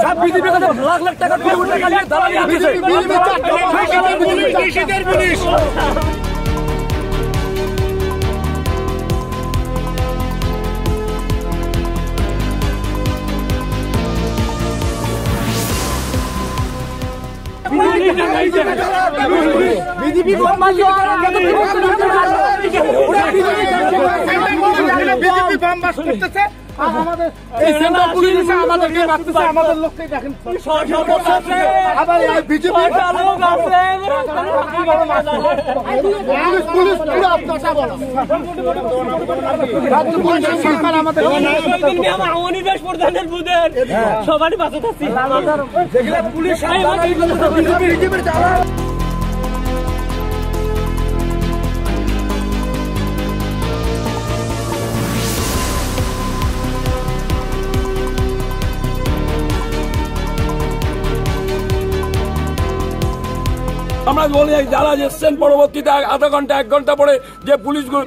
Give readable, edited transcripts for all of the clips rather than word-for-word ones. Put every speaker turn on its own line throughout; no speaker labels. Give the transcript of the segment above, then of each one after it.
সব বিজেপি লাখ লাখ টাকা দালালি দিয়েছে। বিজেপি বামবাস করতেছে, আমাদের লোককেই দেখেন আবার বিজেপি
অনিবেশ প্রধানের বুধের সবারই বাঁচা থাকছে পুলিশ।
আমরা বলি যারা এসছেন পরবর্তীতে আধা ঘন্টা 1 ঘন্টা পরে যে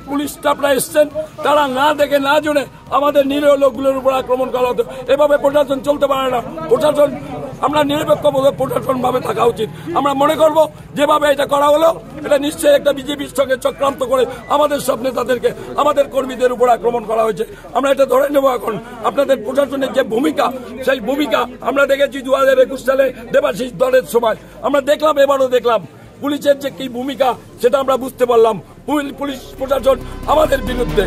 পুলিশ স্টাফরা এসছেন, তারা না দেখে না জেনে আমাদের নিরীহ লোকগুলোর উপর আক্রমণ করা হতো। এভাবে প্রশাসন চলতে পারে না। প্রশাসন, আমরা নিরপেক্ষ প্রশাসন ভাবে থাকা উচিত। আমরা মনে করব যেভাবে এটা করা হলো, এটা নিশ্চয়ই একটা বিজেপির সঙ্গে চক্রান্ত করে আমাদের সব নেতাদেরকে, আমাদের কর্মীদের উপর আক্রমণ করা হয়েছে। আমরা এটা ধরে নেব। এখন আপনাদের প্রশাসনের যে ভূমিকা, সেই ভূমিকা আমরা দেখেছি 2021 সালে দেবাশিস দলের সময়, আমরা দেখলাম, এবারও দেখলাম পুলিশের যে কি ভূমিকা সেটা আমরা বুঝতে পারলাম। পুলিশ প্রশাসন আমাদের বিরুদ্ধে।